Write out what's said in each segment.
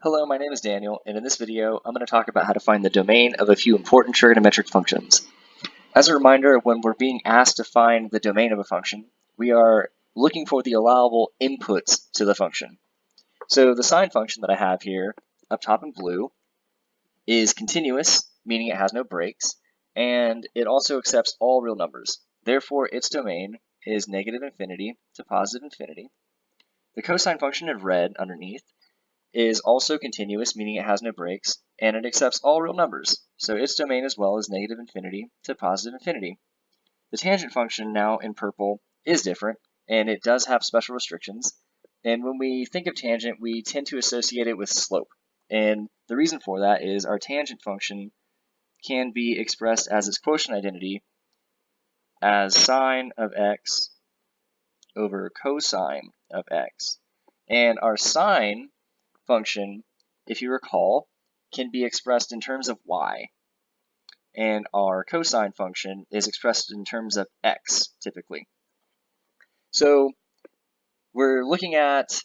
Hello, my name is Daniel, and in this video, I'm going to talk about how to find the domain of a few important trigonometric functions. As a reminder, when we're being asked to find the domain of a function, we are looking for the allowable inputs to the function. So the sine function that I have here, up top in blue, is continuous, meaning it has no breaks, and it also accepts all real numbers. Therefore, its domain is negative infinity to positive infinity. The cosine function in red underneath is also continuous, meaning it has no breaks, and it accepts all real numbers, so its domain as well is negative infinity to positive infinity. The tangent function now in purple is different, and it does have special restrictions, and when we think of tangent, we tend to associate it with slope, and the reason for that is our tangent function can be expressed as its quotient identity as sine of x over cosine of x, and our sine function, if you recall, can be expressed in terms of y, and our cosine function is expressed in terms of x, typically. So we're looking at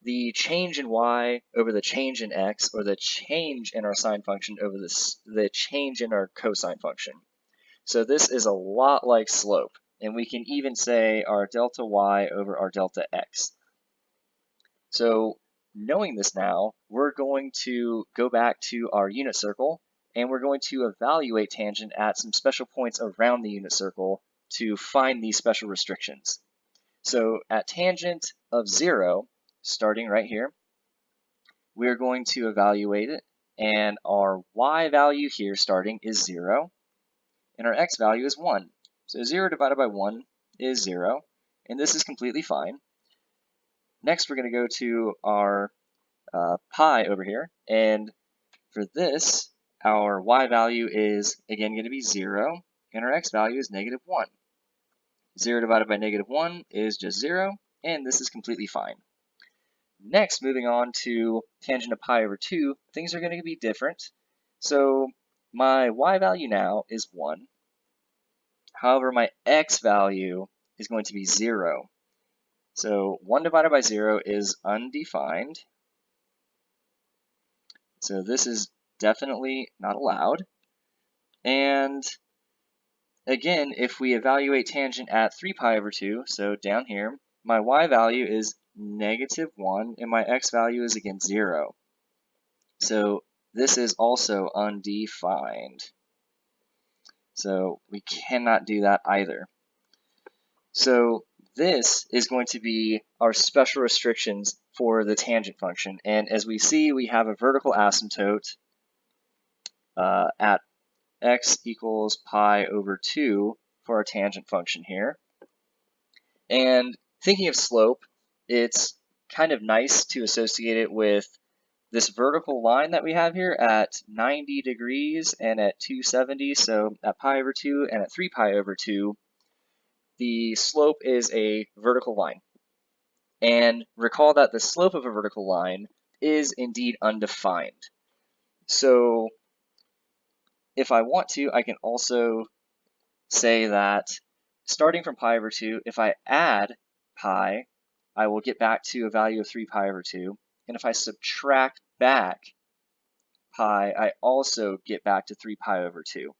the change in y over the change in x, or the change in our sine function over the change in our cosine function. So this is a lot like slope, and we can even say our delta y over our delta x. So knowing this now, we're going to go back to our unit circle, and we're going to evaluate tangent at some special points around the unit circle to find these special restrictions. So at tangent of 0, starting right here, we're going to evaluate it, and our y value here starting is 0, and our x value is 1. So 0 divided by 1 is 0, and this is completely fine. Next, we're going to go to our pi over here, and for this, our y value is again going to be 0, and our x value is negative 1. 0 divided by negative 1 is just 0, and this is completely fine. Next, moving on to tangent of pi over 2, things are going to be different. So my y value now is 1. However, my x value is going to be 0. So 1 divided by 0 is undefined. So this is definitely not allowed. And again, if we evaluate tangent at 3 pi over 2, so down here, my y value is negative 1, and my x value is again 0. So this is also undefined. So we cannot do that either. So this is going to be our special restrictions for the tangent function. And as we see, we have a vertical asymptote at x equals pi over 2 for our tangent function here. And thinking of slope, it's kind of nice to associate it with this vertical line that we have here at 90 degrees and at 270, so at pi over 2 and at 3 pi over 2, the slope is a vertical line. And recall that the slope of a vertical line is indeed undefined. So if I want to, I can also say that starting from pi over 2, if I add pi, I will get back to a value of 3 pi over 2. And if I subtract back pi, I also get back to 3 pi over 2.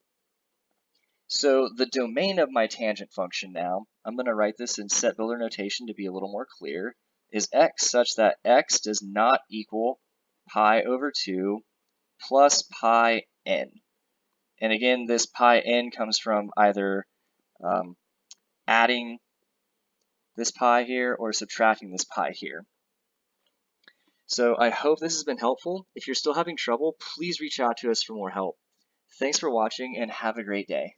So the domain of my tangent function now, I'm going to write this in set builder notation to be a little more clear, is x such that x does not equal pi over 2 plus pi n. And again, this pi n comes from either adding this pi here or subtracting this pi here. So I hope this has been helpful. If you're still having trouble, please reach out to us for more help. Thanks for watching and have a great day.